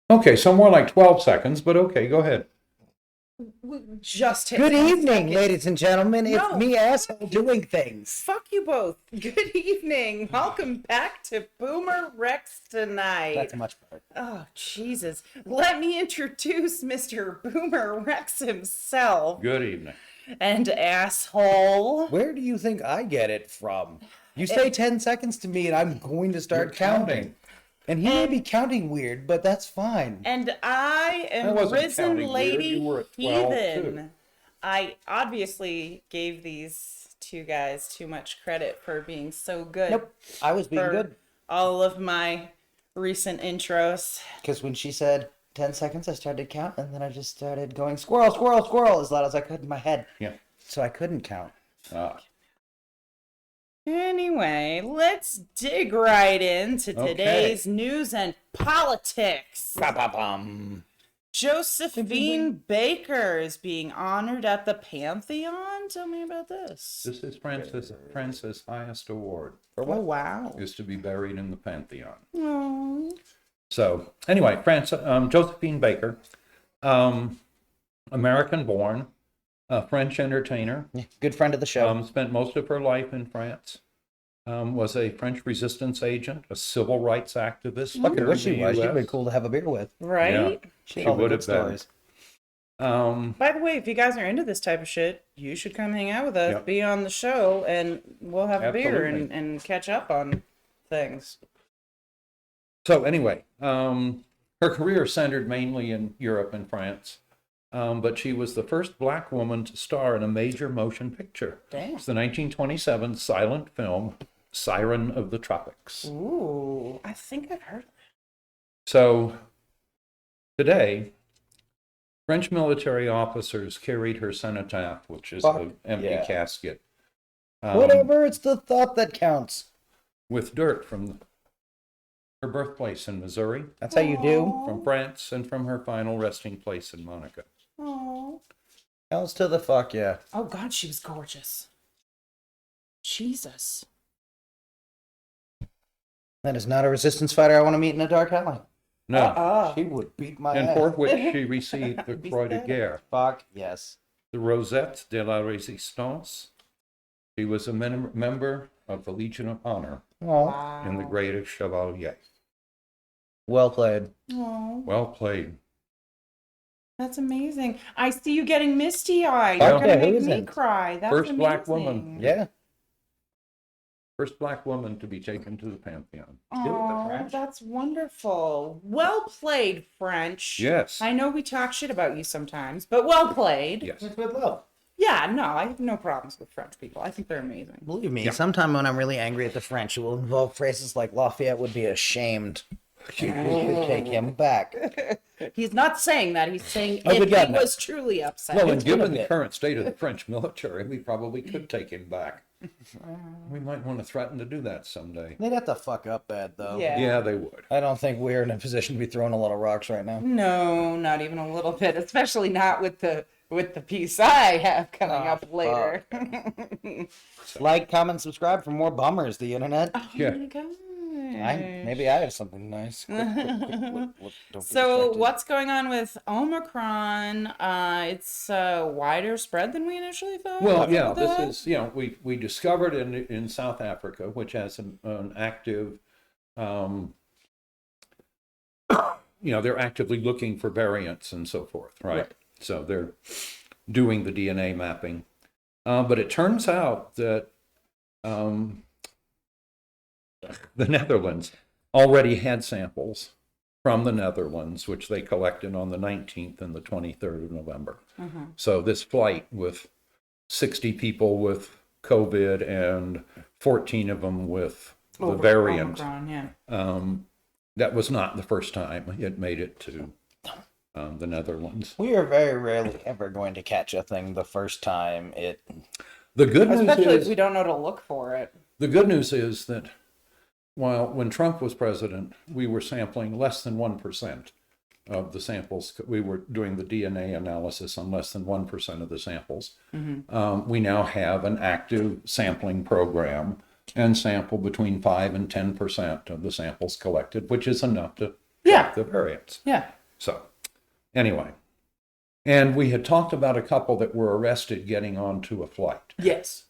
Okay, so more like 12 seconds, but okay, go ahead. Just hit Good 10 evening, seconds. ladies and gentlemen. No. It's me, asshole, doing things. Fuck you both. Good evening. Welcome back to BoomerRexTonight. That's much better. Oh, Jesus. Let me introduce Mr. Boomer Rex himself. Good evening. And asshole. Where do you think I get it from? You say 10 seconds to me and I'm going to start You're counting. counting. And he may be counting weird, but that's fine. And I I am wasn't counting weird. You were at 12 RisenLadyHeathen. too. I obviously gave these two guys too much credit for being so good. Nope, I was being for good. all of my recent intros. Because when she said 10 seconds, I started to count, and then I just started going squirrel, squirrel, squirrel as loud as I could in my head. Yeah. So I couldn't count. Anyway, let's dig right into today's news and politics. Ba-ba-bum. Josephine Baker is being honored at the Pantheon. Tell me about this. This is France's highest award, Oh, wow. is to be buried in the Pantheon. Oh. So, anyway, Josephine Baker, American-born, French entertainer, Yeah, good friend of the show. spent most of her life in France, was a French resistance agent, a civil rights activist. Fucking here wish she in the was. She'd US. be cool to have a beer with. Right? She She told the would good have been. stories. By the way, if you guys are into this type of shit, you should come hang out with us, Yep. be on the show, and we'll have a beer Absolutely. and catch up on things. So anyway, her career centered mainly in Europe and France, but she was the first black woman to star in a major motion picture. Damn. It's the 1927 silent film Siren of the Tropics. Ooh, I think I've heard of it. So today, French military officers carried her cenotaph, which is Fuck an empty yeah. casket, Whatever, it's the thought that counts. with dirt from her birthplace in Missouri, That's how you do. from France, and from her final resting place in Monaco. Aw. Hells to the fuck, yeah. Oh, God, she was gorgeous. Jesus. That is not a resistance fighter I want to meet in a dark alley. No, She would beat my and ass. for which she received the Be Croix de sad. Guerre, Fuck, yes. the Rosette de la Résistance. She was a member of the Legion of Honor Oh, Wow. and the Grade of Chevalier. well played. Aw, Well played. that's amazing. I see you getting misty-eyed. Okay, You're going to who make is me it? cry. That's First amazing. black woman. Yeah. First black woman to be taken to the Pantheon. Oh, French. that's wonderful. Well played, French. Yes. I know we talk shit about you sometimes, but well played. Yes. With love. Yeah, no, I have no problems with French people. I think they're amazing. Believe me, Yeah. sometime when I'm really angry at the French, it will involve phrases like Lafayette would be ashamed. You should take him back. He's not saying that. He's saying Oh, if good God, he no. was truly upset. Well, and It's been a given the bit. current state of the French military, we probably could take him back. We might want to threaten to do that someday. They'd have to fuck up bad, though. Yeah. Yeah, they would. I don't think we're in a position to be throwing a lot of rocks right now. No, not even a little bit. Especially not with the piece I have coming Oh, up later. Like, comment, subscribe for more bummers, the internet. Oh Yeah. my god. Maybe I have something nice. Quick, don't be So distracted. what's going on with Omicron? It's wider spread than we initially thought. Well, yeah, With that? this is, we discovered in South Africa, which has an active, they're actively looking for variants and so forth, right? Right. So they're doing the DNA mapping. But it turns out that the Netherlands already had samples from the Netherlands, which they collected on the 19th and the 23rd of November. So this flight with 60 people with COVID and 14 of them with the variant, Omicron, yeah. that was not the first time it made it to the Netherlands. We are very rarely ever going to catch a thing the first time it... The good news Especially if is we don't know to look for it. that when Trump was president, we were sampling less than 1% of the samples. We were doing the DNA analysis on less than 1% of the samples. We now have an active sampling program and sample between 5 and 10% of the samples collected, which is enough to Yeah. the variance. Yeah. So, anyway. And we had talked about a couple that were arrested getting onto a flight. Yes.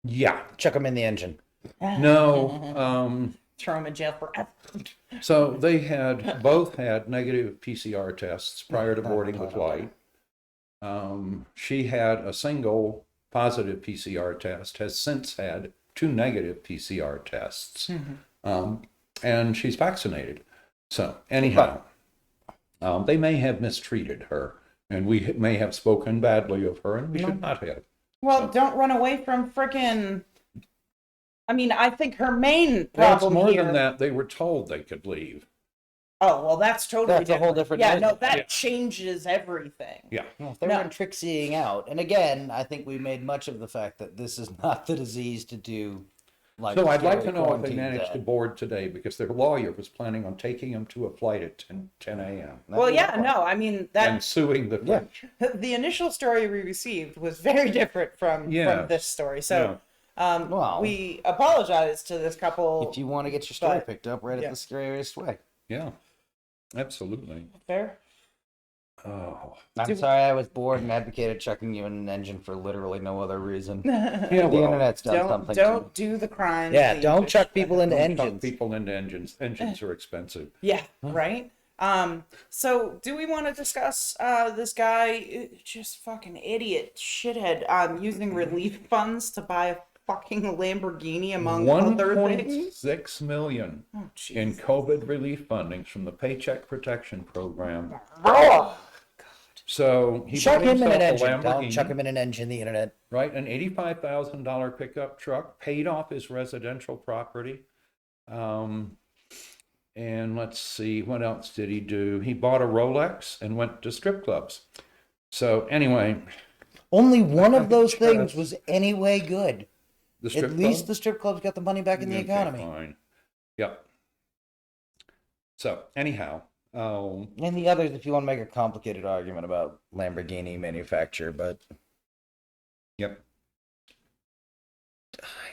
Yeah. Chuck them in the engine. No. Throw them in jail forever. So they both had negative PCR tests prior to boarding the flight. She had a single positive PCR test, has since had 2 negative PCR tests. And she's vaccinated. So anyhow, they may have mistreated her, and we may have spoken badly of her, and we should not have. Well, don't run away from frickin'. I mean, I think her main Well, it's problem more here. than that. They were told they could leave. Oh, well, that's totally That's a whole different Yeah, thing. no, that Yeah. changes everything. Yeah. Well, if they No. weren't tricksying out. And again, I think we made much of the fact that this is not the disease to do like. So I'd like to scary know if they quarantine managed to dead. board today, because their lawyer was planning on taking them to a flight at 10 a.m. Well, yeah, no, I mean, and suing the French. the initial story we received was very different from Yes. this story. So, Well- we apologize to this couple. If you want to get your story But- picked up, right yeah. at the scariest way. Yeah, absolutely. Fair. Oh, I'm sorry I was bored and advocated chucking you in an engine for literally no other reason. yeah. The Well, internet's done Don't something. don't do the crime. Yeah, that you don't just- chuck people into don't chuck engines. people into engines. Engines are expensive. Yeah, right. So do we want to discuss this guy, just fucking idiot, shithead, using relief funds to buy a fucking Lamborghini among other things? 1.6 million Oh, in jeez. COVID relief funding from the Paycheck Protection Program. Oh, So he Chuck bought him in an himself a engine. Don't Lamborghini, chuck him in an engine, the internet. right? An $85,000 pickup truck, paid off his residential property. And let's see, what else did he do? He bought a Rolex and went to strip clubs. So anyway, Only one of those Sure. things was anyway good. the strip At least club? the strip clubs got the money back in the Okay, economy. Fine. Yep. So anyhow, And the others, if you want to make a complicated argument about Lamborghini manufacture, but yep.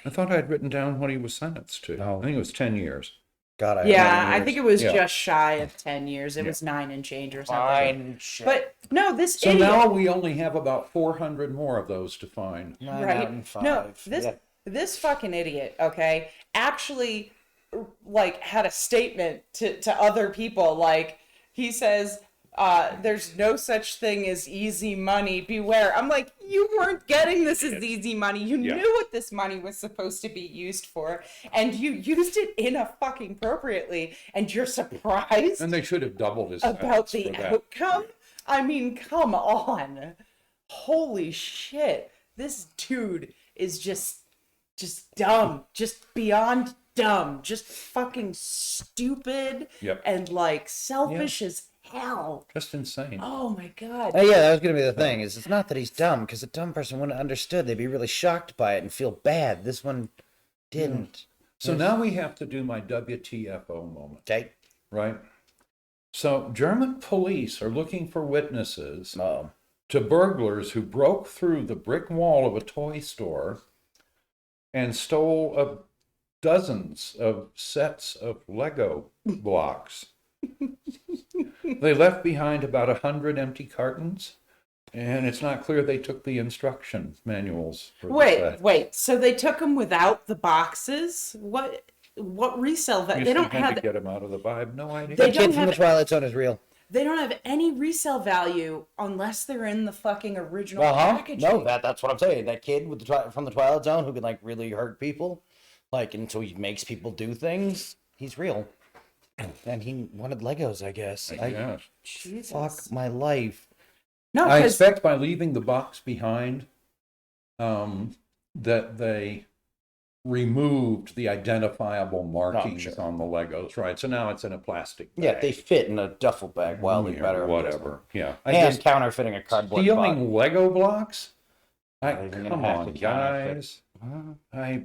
I thought I had written down what he was sentenced to. No. I think it was 10 years. God, I yeah, 9 I years. think it was Yeah. just shy of 10 years. It Yeah. was 9 and change or something. fine shit. But no, this So idiot. now we only have about 400 more of those to find. 9 Right. out and 5. No, this Yeah. this fucking idiot, okay, actually like had a statement to other people. Like he says, there's no such thing as easy money, beware. I'm like, you weren't getting this as easy money. You Yeah. knew what this money was supposed to be used for, and you used it fucking appropriately, and you're surprised And they should have doubled his about sentence the for that. outcome. I mean, come on. Holy shit. This dude is just dumb. Just beyond dumb. Just fucking stupid. Yep. And like selfish as hell. Just insane. Oh my god. Oh yeah, that was gonna be the thing. Is it's not that he's dumb, because a dumb person wouldn't have understood. They'd be really shocked by it and feel bad. This one didn't. So now we have to do my WTFO moment, Okay. right? So German police are looking for witnesses Oh. to burglars who broke through the brick wall of a toy store and stole dozens of sets of Lego blocks. They left behind about 100 empty cartons, and it's not clear they took the instruction manuals for the set. Wait. So they took them without the boxes? What resale value? They Houston don't had have to get them out of the I have no idea. They The don't kid from have the Twilight Zone is real. They don't have any resale value unless they're in the fucking original packaging. No, that's what I'm saying. That kid with from the Twilight Zone who can like really hurt people, like until he makes people do things. He's real, and he wanted Legos, I guess. Yes. Jesus. Fuck my life. No, I because expect by leaving the box behind, that they removed the identifiable markings sure. on the Legos, right? So now it's in a plastic bag. Yeah, they fit in a duffel bag wildly Yeah, better. whatever. Yeah. And counterfeiting a cardboard box. Stealing Lego blocks? Not even Come gonna have on, to counterfeit. guys. I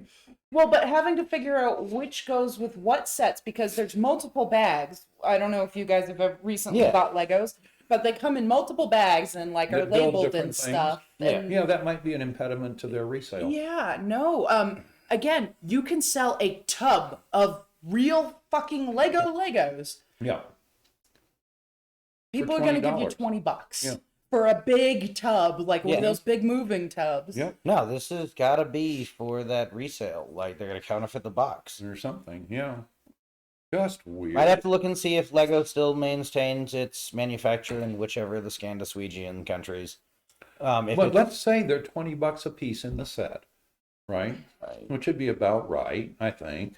but having to figure out which goes with what sets because there's multiple bags. I don't know if you guys have ever recently Yeah. bought Legos, but they come in multiple bags and like are That build labeled different and things. stuff. Yeah. And yeah, that might be an impediment to their resale. yeah, no. Again, you can sell a tub of real fucking Legos. Yeah. People are going to give you $20. $20 Yeah. for a big tub, like one of Yeah. those big moving tubs. Yep. No, this has got to be for that resale. Like, they're going to counterfeit the box. Or something. Yeah. Just weird. I'd have to look and see if Lego still maintains its manufacture in whichever of the Scandinavian countries. If But it- let's say they're $20 a piece in the set, right? Right. Which would be about right, I think.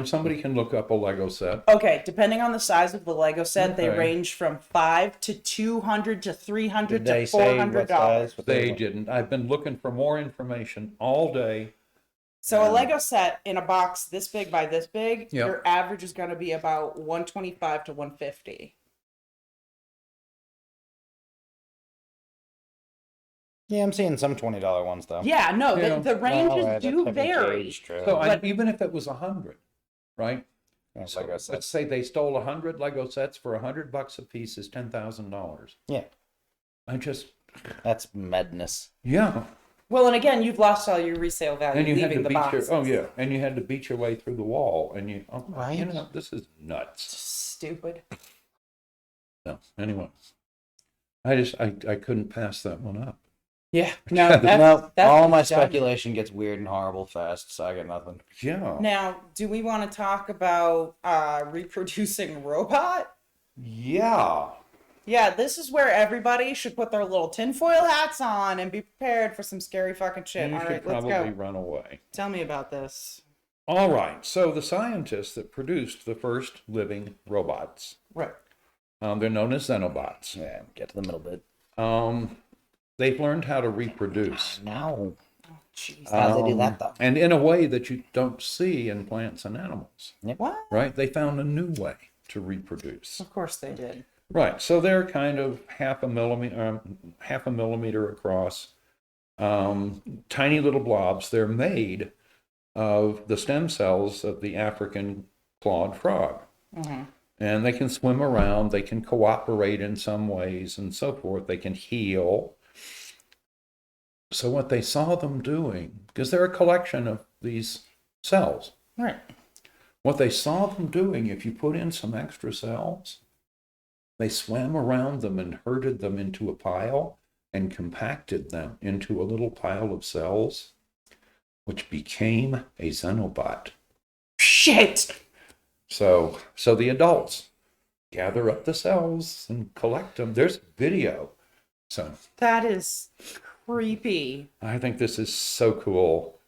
Somebody can look up a Lego set. Okay, depending on the size of the Lego set, they Okay. range from $5 to $200 to $300 Did to they say what $400. size? What They didn't. I've been looking for more information all day. So a Lego set in a box this big by this big, Yep. your average is going to be about $125 to $150. Yeah, I'm seeing some $20 ones though. Yeah, no, Yeah. the ranges that's do heavy vary. gauge, true. So But- even if it was 100, right? Yeah, So Lego let's sets. say they stole 100 Lego sets for $100 a piece is $10,000. Yeah, I just, that's madness. yeah. Well, and again, you've lost all your resale value And you had to leaving the beat box. your, oh yeah, and you had to beat your way through the wall, and you, oh, Right. you know, this is nuts. Stupid. No, anyway, I couldn't pass that one up. Yeah. No, No, that's all my done. speculation gets weird and horrible fast, so I got nothing. Yeah, Now, do we want to talk about reproducing robot? yeah. Yeah, this is where everybody should put their little tinfoil hats on and be prepared for some scary fucking shit. You All should right, let's probably go. run away. Tell me about this. All right, so the scientists that produced the first living robots, Right. they're known as Xenobots. Yeah, get to the middle bit. They've learned how to reproduce. No. Jeez. How do they do that though? And in a way that you don't see in plants and animals, What? right? They found a new way to reproduce. Of course they did. Right, so they're kind of half a millimeter across, tiny little blobs. They're made of the stem cells of the African clawed frog. And they can swim around, they can cooperate in some ways and so forth. They can heal. So what they saw them doing, because they're a collection of these cells, Right. what they saw them doing, if you put in some extra cells, they swam around them and herded them into a pile and compacted them into a little pile of cells, which became a Xenobot. Shit. So the adults gather up the cells and collect them. There's video. So That is creepy. I think this is so cool.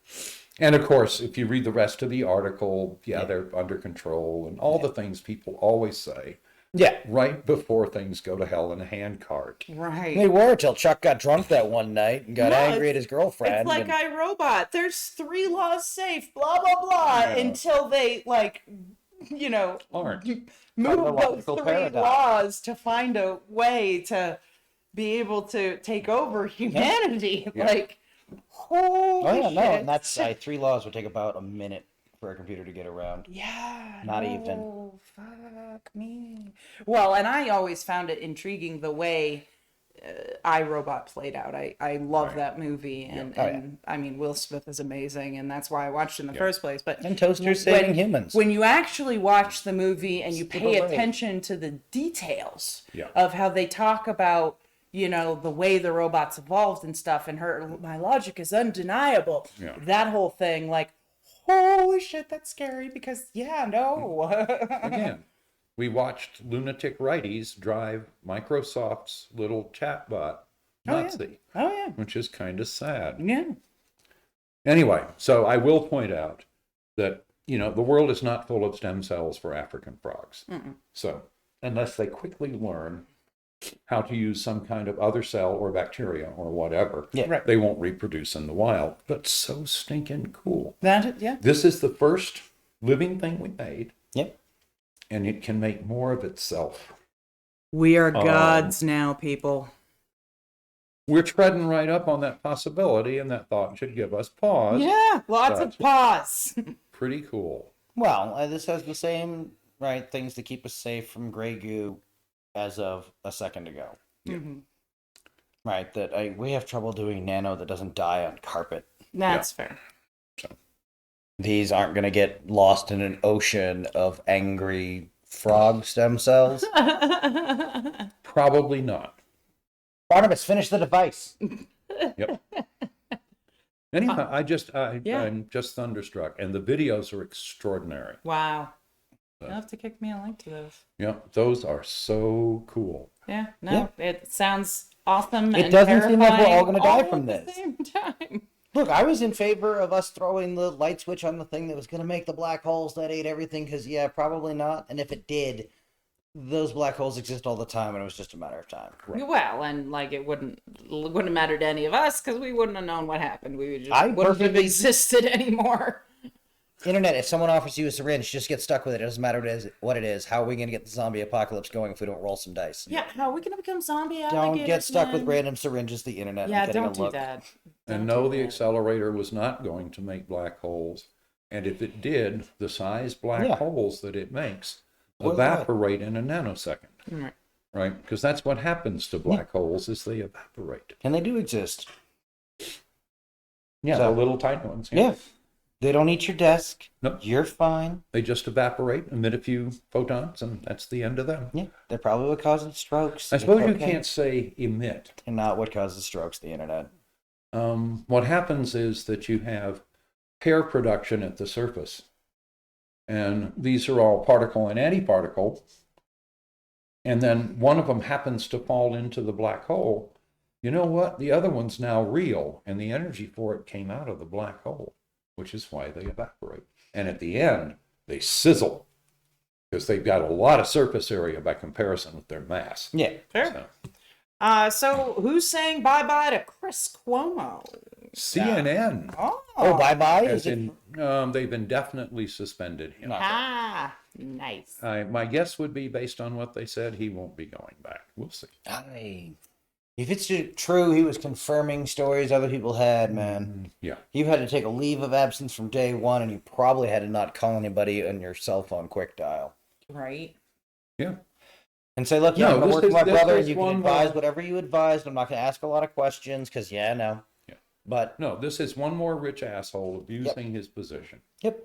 And of course, if you read the rest of the article, they're under control and all the things people always say Yeah. right before things go to hell in a handcart. Right. They were till Chuck got drunk that one night and got No, angry at his girlfriend. It's like and- iRobot. There's 3 laws safe, blah, blah, blah, Yeah. until they, like, you know, Aren't. move those Biological 3 paradigm. laws to find a way to be able to take over humanity. Yeah. Like, holy Oh yeah, no, shit. and that's 3 laws would take about a minute for a computer to get around. Yeah. Not no, even. Fuck me. Well, and I always found it intriguing the way iRobot played out. I love Right. that movie, and, Oh, yeah. and I mean, Will Smith is amazing, and that's why I watched it in the first place. But And toasters saving humans. when you actually watch the movie and you pay Super right. attention to the details Yeah. of how they talk about, you know, the way the robots evolved and stuff, and my logic is undeniable. Yeah. That whole thing, like, holy shit, that's scary because, no. Again, we watched lunatic righties drive Microsoft's little chatbot Nazi, Oh, yeah. which is kind of sad. Yeah. Anyway, so I will point out that, the world is not full of stem cells for African frogs. So unless they quickly learn how to use some kind of other cell or bacteria or whatever, Yeah. Right. they won't reproduce in the wild. But so stinking cool. Yeah. This is the first living thing we made, Yep. and it can make more of itself. We are gods now, people. We're treading right up on that possibility, and that thought should give us pause. Yeah, lots of Gotcha. pause. Pretty cool. Well, this has the same things to keep us safe from gray goo as of a second ago. Mhm. Right, that we have trouble doing nano that doesn't die on carpet. That's fair. These aren't going to get lost in an ocean of angry frog stem cells. Probably not. Barnabas, finish the device. Yep. Anyhow, Yeah. I'm just thunderstruck, and the videos are extraordinary. Wow. You'll have to kick me a link to those. Yeah, those are so cool. Yeah, no, it sounds awesome. It and doesn't seem like we're all terrifying gonna die all from at the this. same time. Look, I was in favor of us throwing the light switch on the thing that was going to make the black holes that ate everything, because, yeah, probably not. And if it did, those black holes exist all the time, and it was just a matter of time. Well, and like it wouldn't have mattered to any of us because we wouldn't have known what happened. We would just I wouldn't have perfectly- existed anymore. Internet, if someone offers you a syringe, just get stuck with it. It doesn't matter what it is. How are we going to get the zombie apocalypse going if we don't roll some dice? Yeah, how are we gonna become zombie alligators? Don't get stuck with man? random syringes, the internet. Yeah, I'm getting don't a do look. that. And Don't no, do the that. accelerator was not going to make black holes. And if it did, the size black Yeah. holes that it makes Well, evaporate in a nanosecond. Right. Right? Because that's what happens to black holes is they evaporate. And they do exist. Yeah, So- the little tiny ones. Yeah. They don't eat your desk. Nope. You're fine. They just evaporate, emit a few photons, and that's the end of them. Yeah. They're probably what causes strokes. I suppose It's you okay. can't say emit. They're not what causes strokes, the internet. What happens is that you have pair production at the surface. And these are all particle and antiparticle. And then one of them happens to fall into the black hole. You know what? The other one's now real, and the energy for it came out of the black hole, which is why they evaporate. And at the end, they sizzle because they've got a lot of surface area by comparison with their mass. Yeah. Fair. So, So who's saying bye-bye to Chris Cuomo? CNN, Oh, bye-bye? as Is it... in, they've indefinitely suspended him. Ah, nice. My guess would be, based on what they said, he won't be going back. We'll see. If it's true, he was confirming stories other people had, man. Yeah. You had to take a leave of absence from day one, and you probably had to not call anybody on your cell phone quick dial. Right. Yeah. And say, look, No, I'm going to this work with is- my this brother, is and you can one, advise whatever you advised. I'm not going to ask a lot of questions, because, no. Yeah. But, No, this is one more rich asshole abusing his position. yep.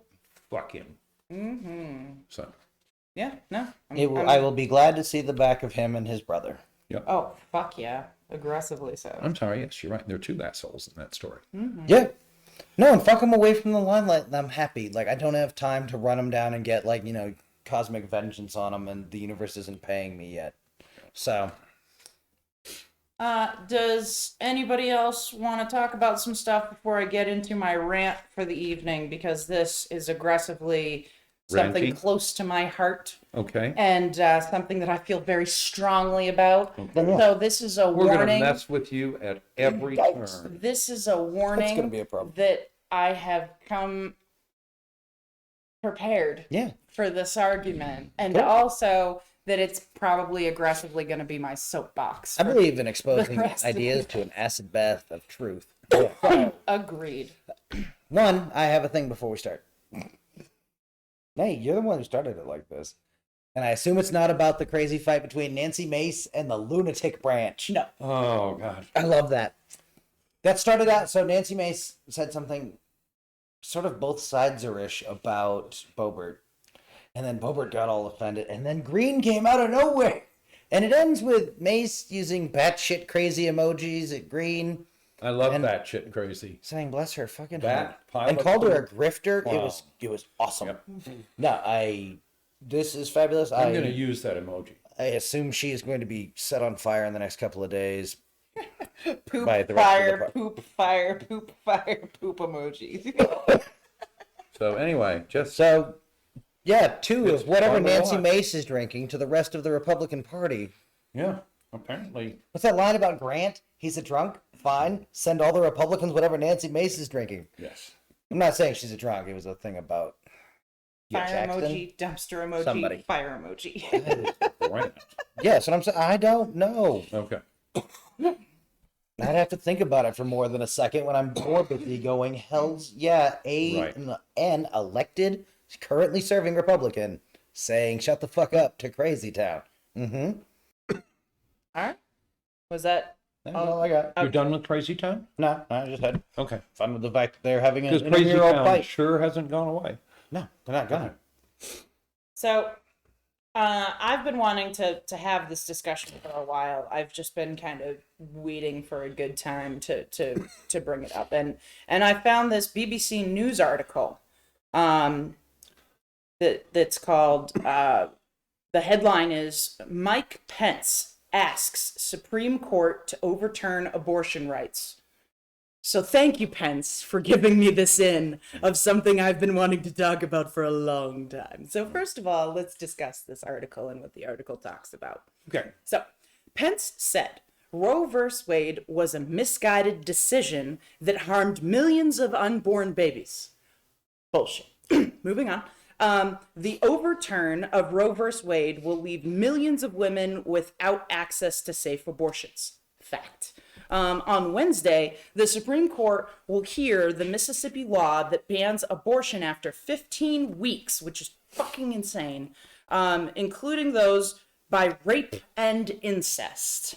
Fuck him. Mm-hmm. So, Yeah, no. I will be glad to see the back of him and his brother. Oh, fuck yeah. Aggressively so. I'm sorry. Yes, you're right. There are two assholes in that story. Yeah. No, and fuck him away from the limelight. I'm happy. Like, I don't have time to run him down and get, like, cosmic vengeance on him, and the universe isn't paying me yet. So, Does anybody else want to talk about some stuff before I get into my rant for the evening? Because this is aggressively something Ranty? close to my heart Okay. and something that I feel very strongly about. So this is a We're going to warning. mess with you at every turn. This is a warning gonna be a problem. that I have come prepared yeah. for this argument, and Cool. also that it's probably aggressively going to be my soapbox. I believe in exposing The rest of ideas it. to an acid bath of truth. Agreed. One, I have a thing before we start. Hey, you're the one who started it like this. And I assume it's not about the crazy fight between Nancy Mace and the lunatic branch. No. Oh, God. I love that. That started out, so Nancy Mace said something sort of both sides-ish about Boebert. And then Boebert got all offended, and then Green came out of nowhere. And it ends with Mace using batshit crazy emojis at Green, I love And- that shit crazy. saying bless her fucking That heart. pile And of called her a poop. grifter. Wow. It was awesome. Yep. No, this is fabulous. I'm going to use that emoji. I assume she is going to be set on fire in the next couple of days. Poop, By the rest of the fire, part. poop, fire, poop, fire, poop emojis. So, anyway, just So, yeah, two It's of whatever fun to Nancy watch. Mace is drinking to the rest of the Republican Party. yeah, apparently. What's that line about Grant? He's a drunk? Fine. Send all the Republicans whatever Nancy Mace is drinking. Yes. I'm not saying she's a drunk. It was a thing about Fire Jackson. emoji, dumpster emoji, Somebody. fire emoji. Right. Yes, and I'm saying I don't know. Okay. I'd have to think about it for more than a second when I'm bored with you going, hell's yeah, Right. an elected, currently serving Republican saying shut the fuck up to Crazy Town. Mm-hmm. All right. Was that That's all I got. You done with Crazy Town? No, I just had Okay. fun with the fact that they're having an Because Crazy intramural Town fight. sure hasn't gone away. No, they're not gonna. So, I've been wanting to have this discussion for a while. I've just been kind of waiting for a good time to bring it up, and I found this BBC News article, that's called. The headline is Mike Pence asks Supreme Court to overturn abortion rights. So thank you, Pence, for giving me this in of something I've been wanting to talk about for a long time. So first of all, let's discuss this article and what the article talks about. Okay. So Pence said Roe v. Wade was a misguided decision that harmed millions of unborn babies. Bullshit. Moving on. The overturn of Roe v. Wade will leave millions of women without access to safe abortions. Fact. On Wednesday, the Supreme Court will hear the Mississippi law that bans abortion after 15 weeks, which is fucking insane, including those by rape and incest.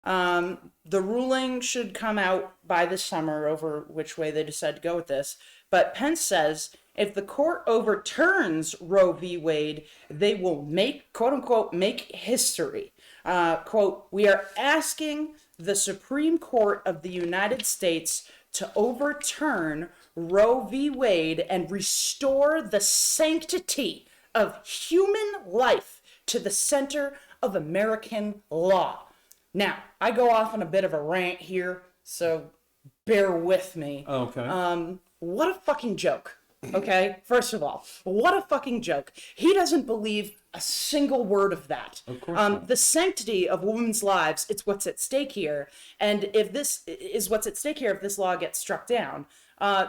The ruling should come out by this summer over which way they decide to go with this. But Pence says if the court overturns Roe v. Wade, they will make, quote unquote, make history. Quote, we are asking the Supreme Court of the United States to overturn Roe v. Wade and restore the sanctity of human life to the center of American law. Now, I go off on a bit of a rant here, so bear with me. Okay. What a fucking joke. Okay, first of all, what a fucking joke. He doesn't believe a single word of that. Of course not. The sanctity of women's lives, it's what's at stake here. And if this is what's at stake here, if this law gets struck down,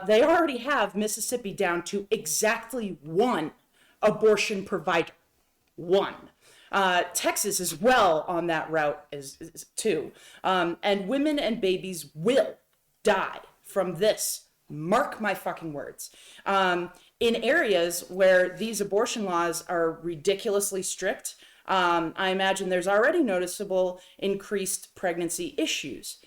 they already have Mississippi down to exactly one abortion provider. One. Texas is well on that route as too. And women and babies will die from this. Mark my fucking words. In areas where these abortion laws are ridiculously strict, I imagine there's already noticeable increased pregnancy issues.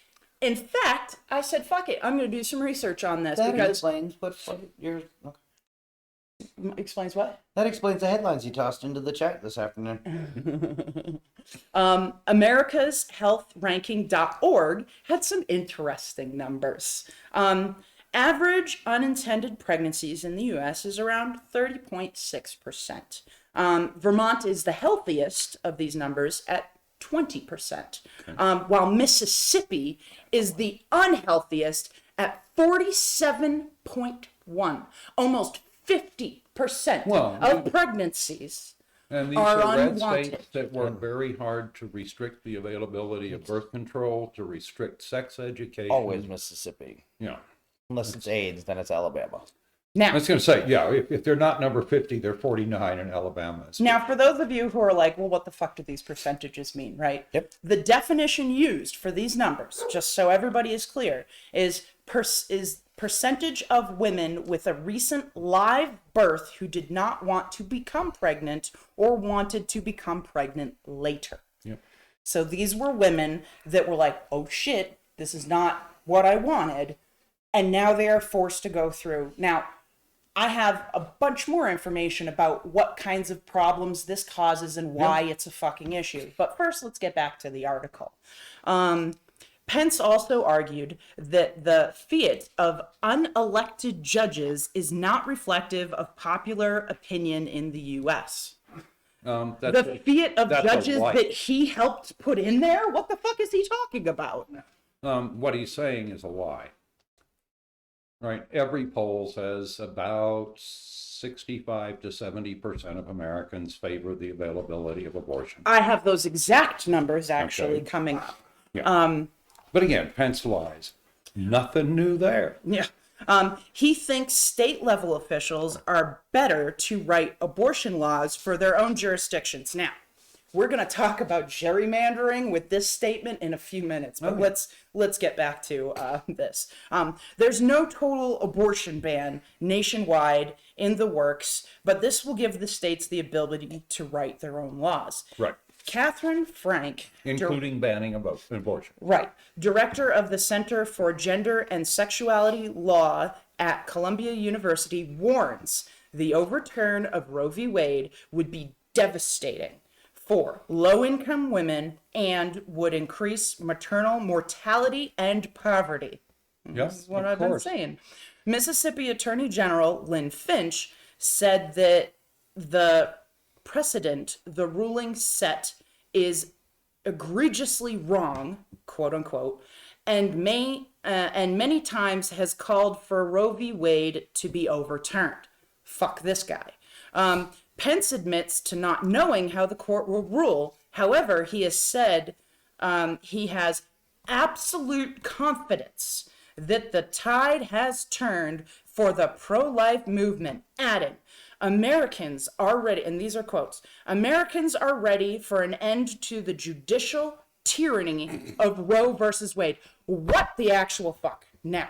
In fact, I said, fuck it, I'm going to do some research on this That because... explains what you're... Okay. Explains what? That explains the headlines you tossed into the chat this afternoon. AmericasHealthRanking.org had some interesting numbers. Average unintended pregnancies in the U.S. is around 30.6%. Vermont is the healthiest of these numbers at 20%, while Mississippi is the unhealthiest at 47.1%. Almost 50% of pregnancies And these are are red unwanted. states that work very hard to restrict the availability of birth control, to restrict sex education. Always Mississippi. Yeah. Unless it's AIDS, then it's Alabama. Now, I was going to say, yeah, if they're not number 50, they're 49 in Alabama. Now, for those of you who are like, well, what the fuck do these percentages mean, right? Yep. The definition used for these numbers, just so everybody is clear, is percentage of women with a recent live birth who did not want to become pregnant or wanted to become pregnant later. Yep. So these were women that were like, oh shit, this is not what I wanted. And now they are forced to go through. Now, I have a bunch more information about what kinds of problems this causes and why it's a fucking issue. But first, let's get back to the article. Pence also argued that the fiat of unelected judges is not reflective of popular opinion in the U.S. The fiat of judges that he helped put in there? What the fuck is he talking about? What he's saying is a lie. Right. Every poll says about 65 to 70% of Americans favor the availability of abortion. I have those exact numbers actually coming up. Yeah. But again, Pence lies. Nothing new there. Yeah. He thinks state level officials are better to write abortion laws for their own jurisdictions. Now, we're going to talk about gerrymandering with this statement in a few minutes, but let's get back to this. There's no total abortion ban nationwide in the works, but this will give the states the ability to write their own laws. Right. Catherine Frank, including banning abortion. right, director of the Center for Gender and Sexuality Law at Columbia University, warns the overturn of Roe v. Wade would be devastating for low-income women and would increase maternal mortality and poverty. Yes, This is what of I've course. been saying. Mississippi Attorney General Lynn Finch said that the precedent the ruling set is egregiously wrong, quote unquote, and many times has called for Roe v. Wade to be overturned. Fuck this guy. Pence admits to not knowing how the court will rule. However, he has said he has absolute confidence that the tide has turned for the pro-life movement, adding, Americans are ready, and these are quotes, Americans are ready for an end to the judicial tyranny of Roe versus Wade. What the actual fuck? Now,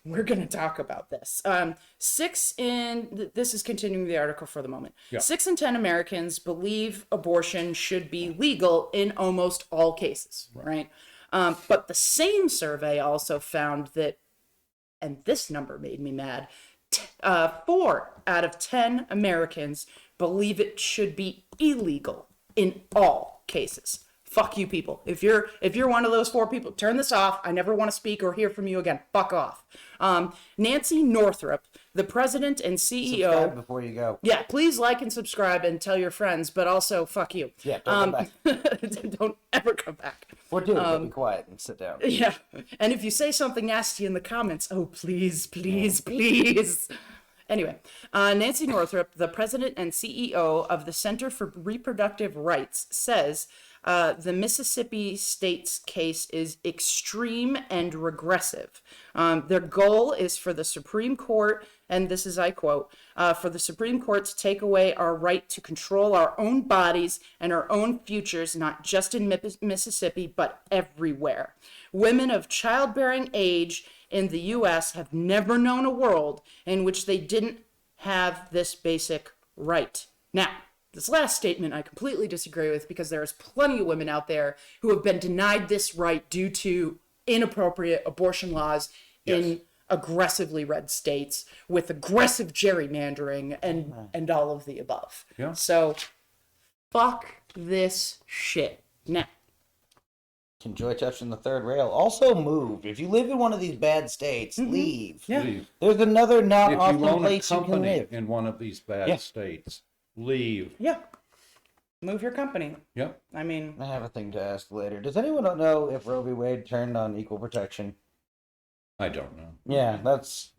we're going to talk about this. This is continuing the article for the moment. Yeah. 6 in 10 Americans believe abortion should be legal in almost all cases, right? But the same survey also found that, and this number made me mad, 4 out of 10 Americans believe it should be illegal in all cases. Fuck you people. If you're one of those 4 people, turn this off. I never want to speak or hear from you again. Fuck off. Nancy Northrup, the president and CEO. Subscribe before you go. Yeah, please like and subscribe and tell your friends, but also fuck you. Yeah, don't come back. Don't ever come back. Or do it, but be quiet and sit down. Yeah. And if you say something nasty in the comments, oh, please, please, please. Anyway, Nancy Northrup, the president and CEO of the Center for Reproductive Rights, says the Mississippi state's case is extreme and regressive. Their goal is for the Supreme Court, and this is, I quote, for the Supreme Court to take away our right to control our own bodies and our own futures, not just in Mississippi, but everywhere. Women of childbearing age in the U.S. have never known a world in which they didn't have this basic right. Now, this last statement I completely disagree with because there's plenty of women out there who have been denied this right due to inappropriate abortion laws in aggressively red states with aggressive gerrymandering and all of the above. Yeah. So, fuck this shit. Now, Enjoy touching the third rail. Also move. If you live in one of these bad states, leave. Yeah. Leave. There's another not If you awful own a place you can company live. in one of these bad states, leave. yeah, move your company. Yep. I mean, I have a thing to ask later. Does anyone know if Roe v. Wade turned on equal protection? I don't know. Yeah, that's.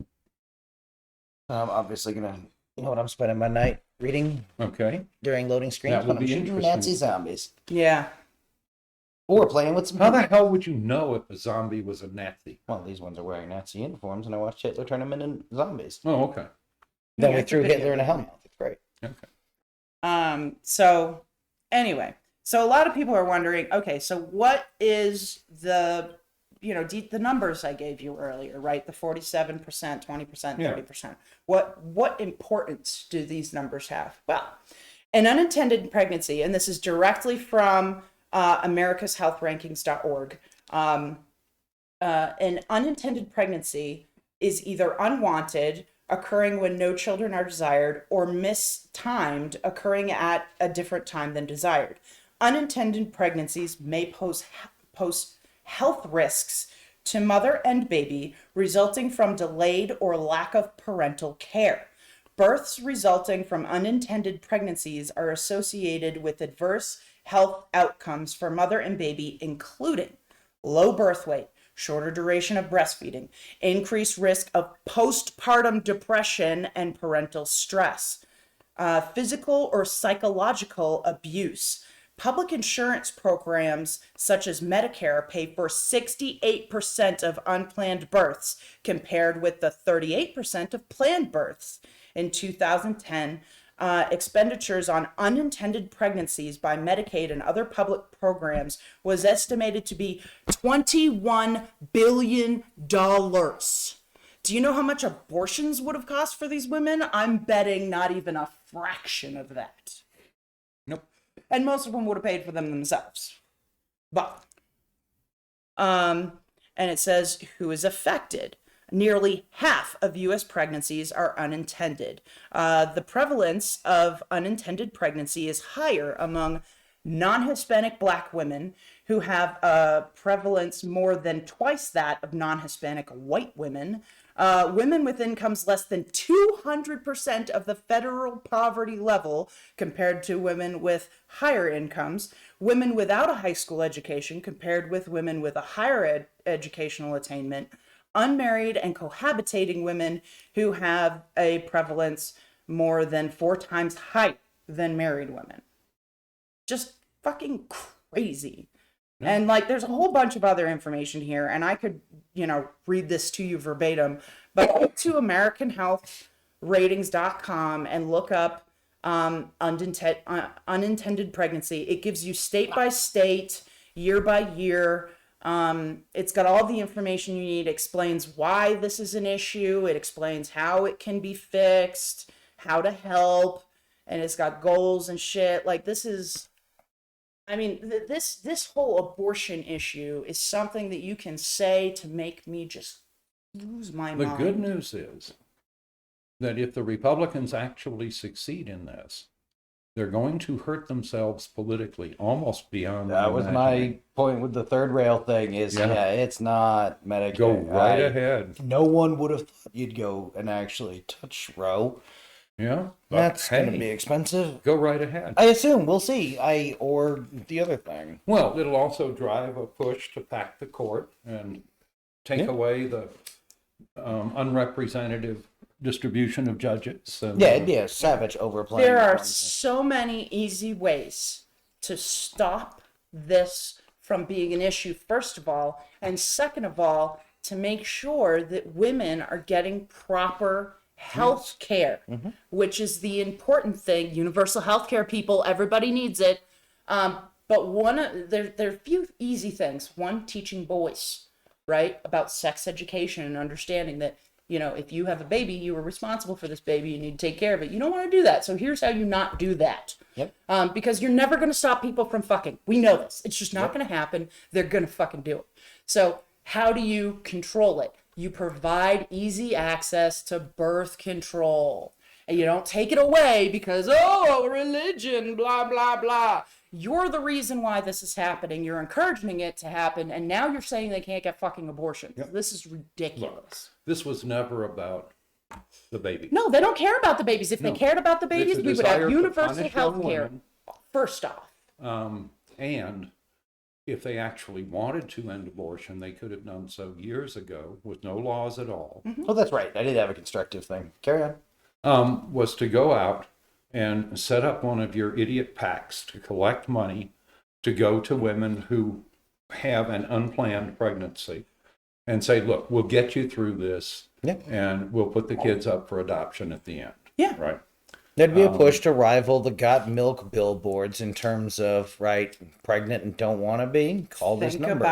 I'm obviously gonna. You know what I'm spending my night reading Okay. during loading screens That would when I'm be shooting interesting. Nazi zombies yeah. or playing with some. How the hell would you know if a zombie was a Nazi? Well, these ones are wearing Nazi uniforms, and I watched Hitler turn them into zombies. Oh, okay. Then Yeah, we it's a threw video. Hitler in a helmet. It's great. Okay. So anyway, so a lot of people are wondering, okay, so what is the, the numbers I gave you earlier, right? The 47%, 20%, Yeah. 30%. What importance do these numbers have? Well, an unintended pregnancy, and this is directly from americashealthrankings.org. An unintended pregnancy is either unwanted, occurring when no children are desired, or mistimed, occurring at a different time than desired. Unintended pregnancies may pose health risks to mother and baby, resulting from delayed or lack of parental care. Births resulting from unintended pregnancies are associated with adverse health outcomes for mother and baby, including low birth weight, shorter duration of breastfeeding, increased risk of postpartum depression and parental stress, physical or psychological abuse. Public insurance programs such as Medicare pay for 68% of unplanned births, compared with the 38% of planned births. In 2010, expenditures on unintended pregnancies by Medicaid and other public programs was estimated to be $21 billion. Do you know how much abortions would have cost for these women? I'm betting not even a fraction of that. Nope. and most of them would have paid for them themselves. But, and it says who is affected. Nearly half of U.S. pregnancies are unintended. The prevalence of unintended pregnancy is higher among non-Hispanic Black women, who have a prevalence more than twice that of non-Hispanic white women. Women with incomes less than 200% of the federal poverty level compared to women with higher incomes. Women without a high school education compared with women with a higher educational attainment. Unmarried and cohabitating women who have a prevalence more than 4 times higher than married women. Just fucking crazy. Yeah. And like, there's a whole bunch of other information here, and I could, read this to you verbatim, but go to AmericanHealthRatings.com and look up unintended pregnancy. It gives you state by state, year by year. It's got all the information you need. It explains why this is an issue. It explains how it can be fixed, how to help, and it's got goals and shit. Like, this is, this whole abortion issue is something that you can say to make me just lose my mind. The good news is that if the Republicans actually succeed in this, they're going to hurt themselves politically almost beyond that was my point with the third rail thing is, it's not Medicare. Go right ahead. No one would have thought you'd go and actually touch Roe. Yeah. That's going to be expensive. Go right ahead. I assume. We'll see. Or the other thing. Well, it'll also drive a push to pack the court and take away the unrepresentative distribution of judges. And, it'd be a savage overplaying. There are so many easy ways to stop this from being an issue, first of all, and second of all, to make sure that women are getting proper health care, which is the important thing. Universal health care, people, everybody needs it. But there are a few easy things. One, teaching boys, right, about sex education and understanding that, if you have a baby, you are responsible for this baby. You need to take care of it. You don't want to do that. So here's how you not do that. Yep. Because you're never going to stop people from fucking. We know this. It's just not going to happen. They're going to fucking do it. So how do you control it? You provide easy access to birth control. And you don't take it away because, religion, blah, blah, blah. You're the reason why this is happening. You're encouraging it to happen. And now you're saying they can't get fucking abortions. Yep. This is ridiculous. Look, this was never about the baby. No, they don't care about the babies. If they cared about the babies, we would have universal health care, first off. And if they actually wanted to end abortion, they could have done so years ago with no laws at all. Oh, that's right. I did have a constructive thing. Carry on. Was to go out and set up one of your idiot PACs to collect money to go to women who have an unplanned pregnancy and say, look, we'll get you through this and we'll put the kids up for adoption at the end. Yeah. Right. There'd be a push to rival the Got Milk billboards in terms of, pregnant and don't want to be, call this number.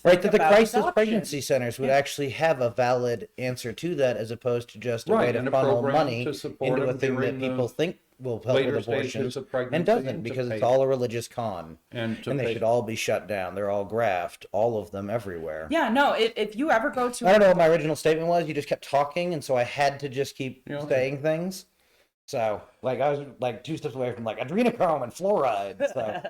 That the crisis pregnancy centers would actually have a valid answer to that as opposed to just a way to funnel money into a thing that people think will help with abortion and doesn't, because it's all a religious con. And they should all be shut down. They're all graft, all of them everywhere. Yeah, no, if you ever go to... I don't know what my original statement was. You just kept talking, and so I had to just keep saying things. So, I was 2 steps away from adrenochrome and fluoride. So.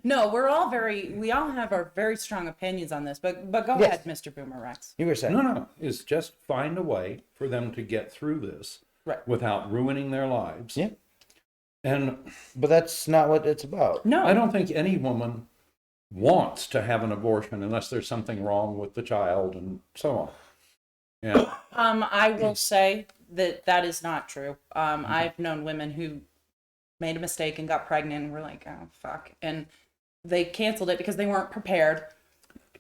No, we all have our very strong opinions on this, but go ahead, Mr. BoomerRex. You were saying. No, it's just find a way for them to get through this without ruining their lives. Yeah. But that's not what it's about. No. I don't think any woman wants to have an abortion unless there's something wrong with the child and so on. Yeah. I will say that is not true. I've known women who made a mistake and got pregnant and were like, oh, fuck. And they canceled it because they weren't prepared,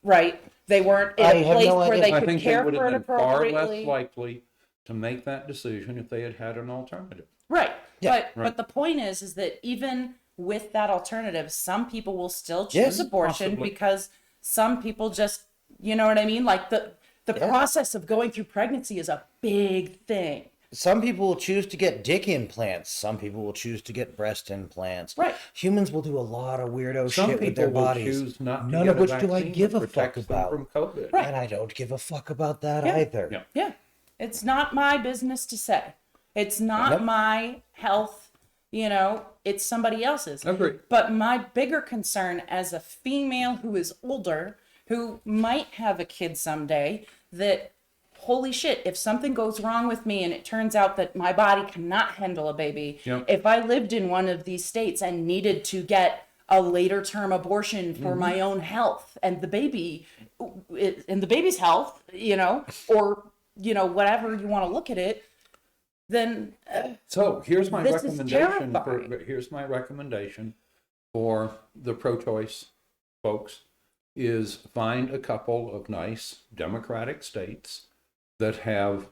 right? They weren't in a place where they could care for it appropriately. I think they would have been far less likely to make that decision if they had had an alternative. Right. Yeah. But the point is that even with that alternative, some people will still choose abortion because some people just, you know what I mean? The process of going through pregnancy is a big thing. Some people will choose to get dick implants. Some people will choose to get breast implants. Right. Humans will do a lot of weirdo Some shit with people their will bodies. choose not to None get of a which do I vaccine give that a fuck protects them about. from COVID. Right. And I don't give a fuck about that Yeah. either. Yeah. Yeah. It's not my business to say. It's not Nope. my health, it's somebody else's. Agreed. But my bigger concern as a female who is older, who might have a kid someday, that holy shit, if something goes wrong with me and it turns out that my body cannot handle a baby, Yep. if I lived in one of these states and needed to get a later term abortion for my own health and the baby's health, or whatever you want to look at it, then So here's my This is recommendation. terrifying. Here's my recommendation for the pro-choice folks: is find a couple of nice democratic states that have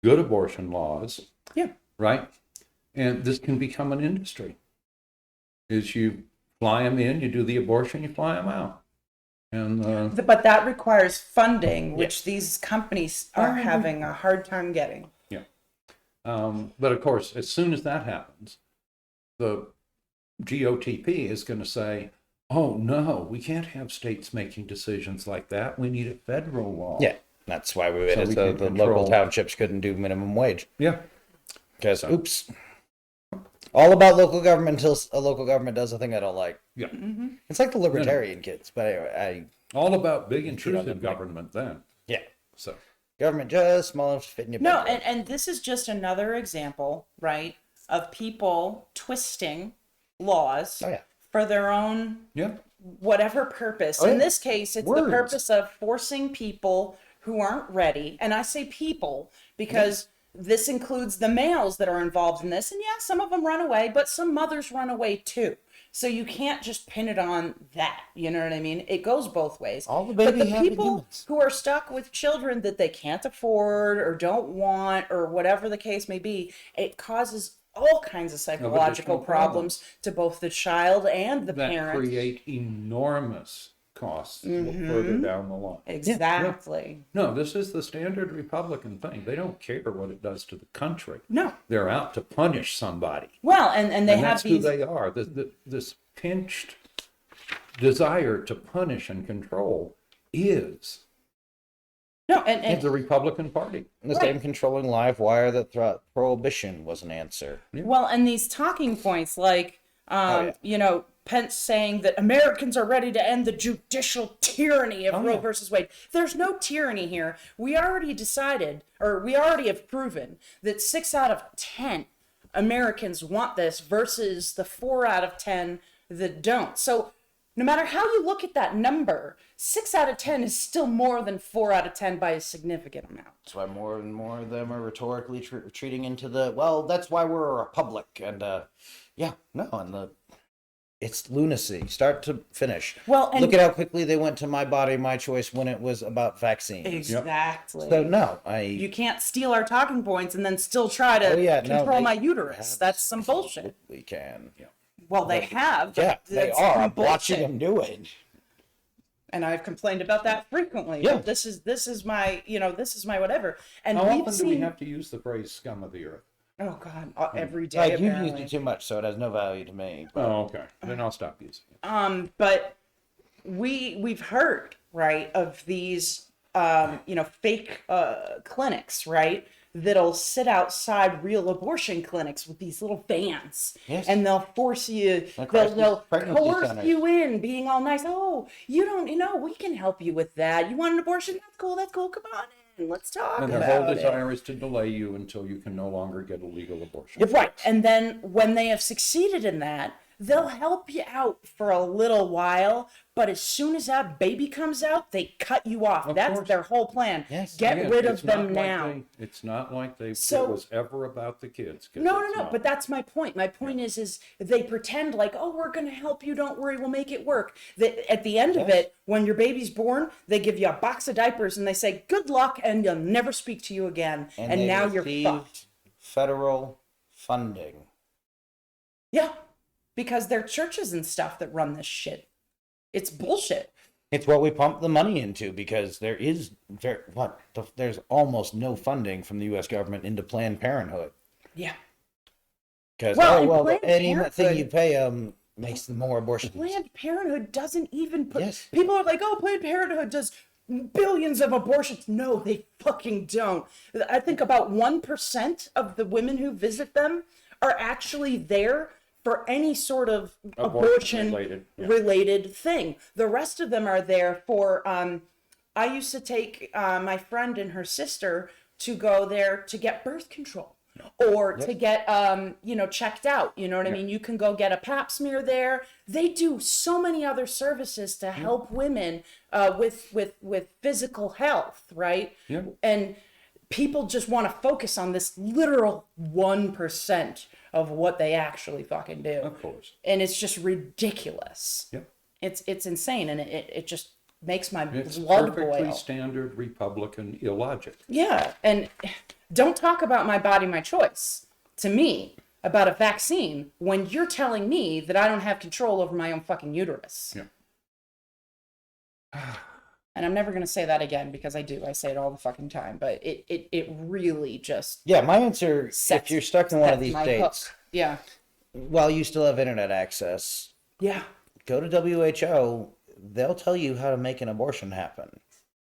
good abortion laws. Yeah. Right. And this can become an industry. Is you fly them in, you do the abortion, you fly them out, and but that requires funding, which these companies are having a hard time getting. but of course, as soon as that happens, the GOTP is going to say, oh, no, we can't have states making decisions like that. We need a federal law. Yeah. That's why we made So it we so can the control- local townships couldn't do minimum wage. Yeah. Because, oops. All about local government until a local government does a thing I don't like. Yeah. It's like the libertarian kids. But anyway, All about big Shoot on intrusive them. government then. yeah. So, Government just small enough to fit in your No, bedroom. and this is just another example, right, of people twisting laws Oh, yeah. for their own yeah. whatever purpose. Oh, In yeah. this case, it's the Words. purpose of forcing people who aren't ready. And I say people because this includes the males that are involved in this. And yeah, some of them run away, but some mothers run away too. So you can't just pin it on that. You know what I mean? It goes both ways. All the but baby the happy people humans. who are stuck with children that they can't afford or don't want or whatever the case may be, it causes all kinds of psychological additional problems. problems to both the child and the That parent. create enormous costs further down the line. Exactly. No, this is the standard Republican thing. They don't care what it does to the country. No. They're out to punish somebody. Well, and they And have that's these. who they are. This pinched desire to punish and control is No, and the Republican Party. The same controlling live wire that thought prohibition was an answer. well, and these talking points like, Pence saying that Americans are ready to end the judicial tyranny of Roe versus Wade. There's no tyranny here. We already decided, or we already have proven that 6 out of 10 Americans want this versus the 4 out of 10 that don't. So no matter how you look at that number, 6 out of 10 is still more than 4 out of 10 by a significant amount. That's why more and more of them are rhetorically retreating into that's why we're a republic. And, it's lunacy, start to finish. Well, and- look at how quickly they went to my body, my choice when it was about vaccines. Exactly. So no, You can't steal our talking points and then still try to control my uterus. That's some bullshit. We can. Well, they have. Yeah, but they it's are. some I'm watching bullshit. them do it. And I've complained about that frequently. Yeah. But this is my whatever. And How we've often seen. do we have to use the phrase scum of the earth? Oh God, every day. Like you apparently. used it too much, so it has no value to me. But Oh, okay. Then I'll stop using it. But we've heard, right, of these fake clinics, right, that'll sit outside real abortion clinics with these little vans. Yes. And they'll force you, Like they'll pregnancy coerce centers. you in, being all nice. Oh, you don't, we can help you with that. You want an abortion? That's cool. Come on in. Let's talk And about their whole it. desire is to delay you until you can no longer get a legal abortion. Yeah, right. And then when they have succeeded in that, they'll help you out for a little while, but as soon as that baby comes out, they cut you off. Of That's course. their whole plan. Yes. Get Again, rid it's of them not like now. it's not like it So- was ever about the kids. 'Cause No, it's not. but that's my point. My point is they pretend like, oh, we're going to help you. Don't worry. We'll make it work. At the end of it, when your baby's born, they give you a box of diapers and they say, good luck, and they'll never speak to you again. And they now you're received fucked. federal funding. Yeah, because they're churches and stuff that run this shit. It's bullshit. It's what we pump the money into because there's almost no funding from the U.S. government into Planned Parenthood. Yeah. Because Planned any thing Parenthood- you pay makes more abortions. Planned Parenthood doesn't even put. Yes. People are like, oh, Planned Parenthood does billions of abortions. No, they fucking don't. I think about 1% of the women who visit them are actually there for any sort of abortion related thing. The rest of them are there for. I used to take my friend and her sister to go there to get birth control. Or to get, checked out. You know what I mean? You can go get a pap smear there. They do so many other services to help women with physical health, right? Yeah. And people just want to focus on this literal 1% of what they actually fucking do. Of course. And it's just ridiculous. Yep. It's insane, and it just makes my It's blood perfectly boil. standard Republican illogic. Yeah, and don't talk about my body, my choice to me about a vaccine when you're telling me that I don't have control over my own fucking uterus. Yeah. And I'm never going to say that again because I do. I say it all the fucking time, but it really just Yeah, my answer, if you're stuck in one of these my states, hook. Yeah. while you still have internet access, Yeah. go to WHO. They'll tell you how to make an abortion happen.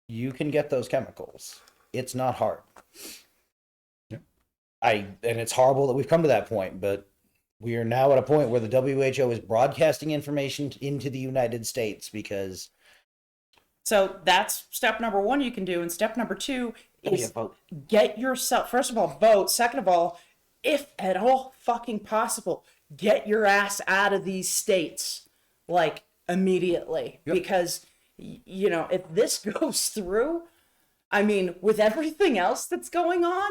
You can get those chemicals. It's not hard. Yeah. And it's horrible that we've come to that point, but we are now at a point where the WHO is broadcasting information into the United States because So that's step number 1 you can do. And step number 2 is vote. get yourself, first of all, vote. Second of all, if at all fucking possible, get your ass out of these states, like, immediately. Yep. Because, if this goes through, I mean, with everything else that's going on,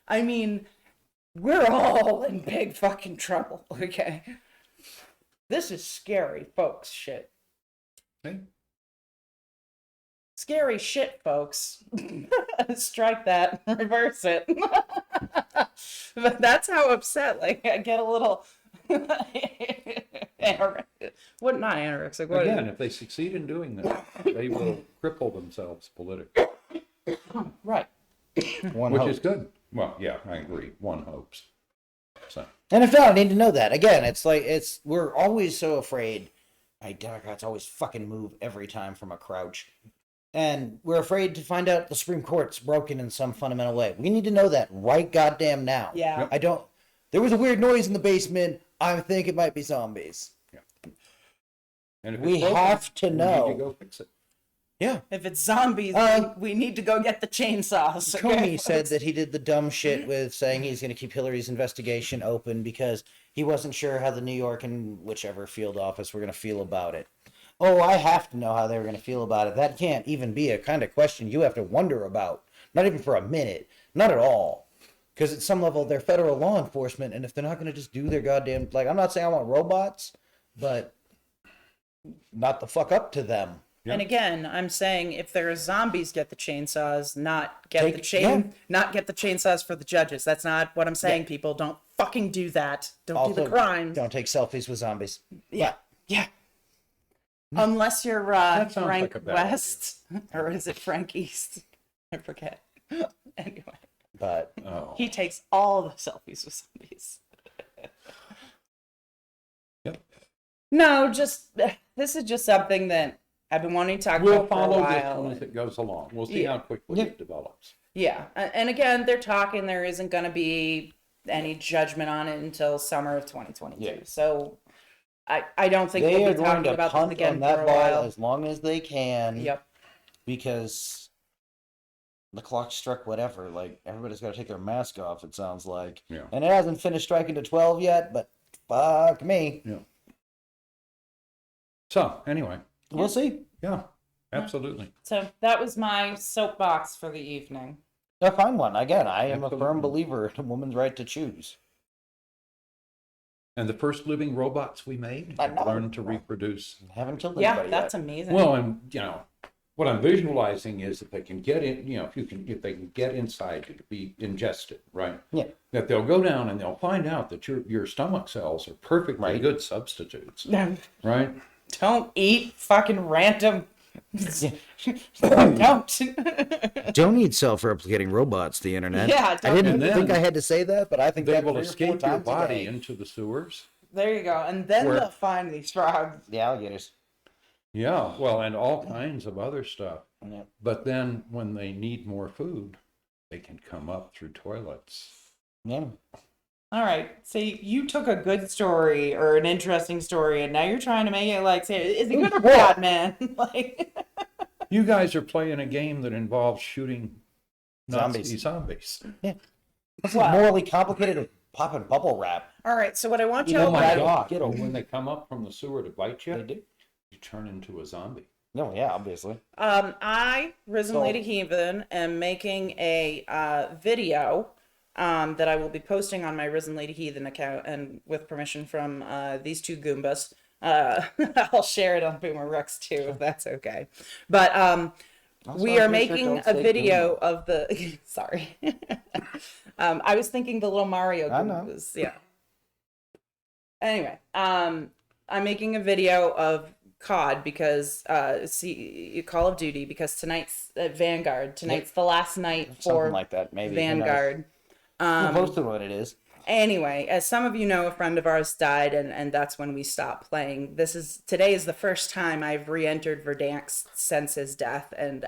I mean, we're all in big fucking trouble, okay? This is scary, folks, shit. Okay. Scary shit, folks. Strike that, reverse it. But that's how upset, like, I get a little what, not anorexic, what Again, if they succeed in doing that, they will cripple themselves politically, right. which is good. Well, yeah, I agree. One hopes. So, And if not, I need to know that. Again, we're always so afraid. Democrats always fucking move every time from a crouch. And we're afraid to find out the Supreme Court's broken in some fundamental way. We need to know that right goddamn now. Yeah. There was a weird noise in the basement. I think it might be zombies. and if We it's broken, have to we know. need to go fix it. Yeah. If it's zombies, we need to go get the chainsaws. Okay? Comey said that he did the dumb shit with saying he's going to keep Hillary's investigation open because he wasn't sure how the New York and whichever field office were going to feel about it. Oh, I have to know how they were going to feel about it. That can't even be a kind of question you have to wonder about. Not even for a minute. Not at all. Because at some level, they're federal law enforcement, and if they're not going to just do their goddamn... Like, I'm not saying I want robots, but not the fuck up to them. And again, I'm saying if there are zombies, get the chainsaws, not get the chainsaws for the judges. That's not what I'm saying, people. Don't fucking do that. Don't do the crime. Don't take selfies with zombies. Yeah. Unless you're sounds Frank like a bad West, or is it Frank East? I forget. Anyway, But he takes all the selfies with zombies. Yep. No, this is just something that I've been wanting to talk We'll about for a follow this while. one as it goes along. We'll see how quickly it develops. Yeah, and again, they're talking. There isn't going to be any judgment on it until summer of 2022. Yeah. So I don't think they we'll are be going talking to about this punt again on for that a ball while. as long as they can. Yep. Because the clock struck whatever. Like, everybody's got to take their mask off, it sounds like. Yeah. And it hasn't finished striking to 12 yet, but fuck me. Yeah. So, anyway. We'll see. Yeah, absolutely. So that was my soapbox for the evening. A fine one. Again, I am a Absolutely. firm believer in a woman's right to choose. And the first living robots we made I know. learned to reproduce. Haven't killed Yeah, anybody that's yet. amazing. Well, and what I'm visualizing is that they can get in. If they can get inside you to be ingested, right? Yeah. That they'll go down and they'll find out that your stomach cells are perfectly Right. good substitutes, right? Don't eat fucking random Don't. Don't need self-replicating robots, the internet. Yeah, I didn't And then think I had to say that, but I think They that will 3 or 4 escape your times a body day. into the sewers. There you go. And then Where- they'll find these frogs. The alligators. Yeah, well, and all kinds of other stuff. Yeah. But then when they need more food, they can come up through toilets. Yeah. All right. See, you took a good story or an interesting story, and now you're trying to make it like, say, is it good or bad, man? Like, You guys are playing a game that involves shooting Nazi zombies. This What? is morally complicated with popping bubble wrap. all right. So what I want You you know Oh to my Get God! over it. When they come up from the sewer to bite you, They do. you turn into a zombie. No, yeah, obviously. I, Risen So- Lady Heathen, am making a video that I will be posting on my Risen Lady Heathen account, and with permission from these two Goombas. I'll share it on BoomerRex too, if that's okay. But we are making a video of the. Sorry, I was thinking the little Mario I know. Goombas. Yeah. Anyway, I'm making a video of COD because Call of Duty, because tonight's Vanguard. Tonight's the last night for Something like that, maybe. Who knows? Vanguard. We'll post what it is. Anyway, as some of you know, a friend of ours died, and that's when we stopped playing. Today is the first time I've re-entered Verdansk since his death, and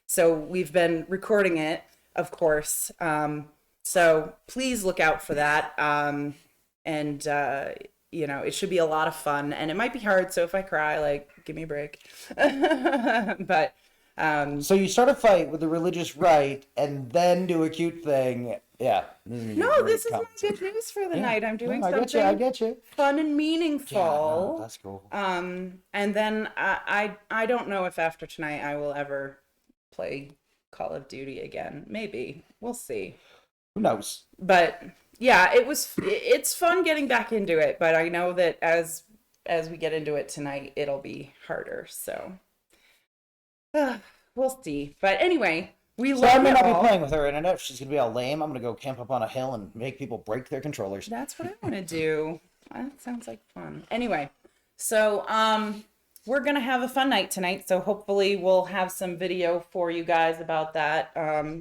so we've been recording it, of course. So please look out for that. And it should be a lot of fun, and it might be hard. So if I cry, like, give me a break. But So you start a fight with the religious right and then do a cute thing. Yeah. no, this is my good news for the night. I'm doing I something get you. fun and meaningful. Yeah, no, that's cool. And then I don't know if after tonight I will ever play Call of Duty again. Maybe. We'll see. Who knows? But yeah, it's fun getting back into it, but I know that as we get into it tonight, it'll be harder. So we'll see. But anyway, we So I love may it not be all. playing with her internet. She's gonna be all lame. I'm gonna go camp up on a hill and make people break their controllers. That's what I want to do. That sounds like fun. Anyway, so we're gonna have a fun night tonight. So hopefully we'll have some video for you guys about that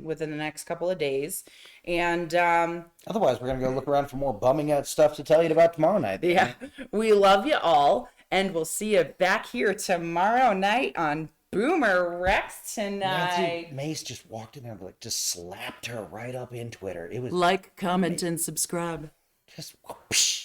within the next couple of days. And Otherwise, we're gonna go look around for more bumming out stuff to tell you about tomorrow night. yeah, we love you all, and we'll see you back here tomorrow night on BoomerRexTonight. Nancy Mace just walked in there and just slapped her right up in Twitter. It was Like, comment, and subscribe. just whoosh.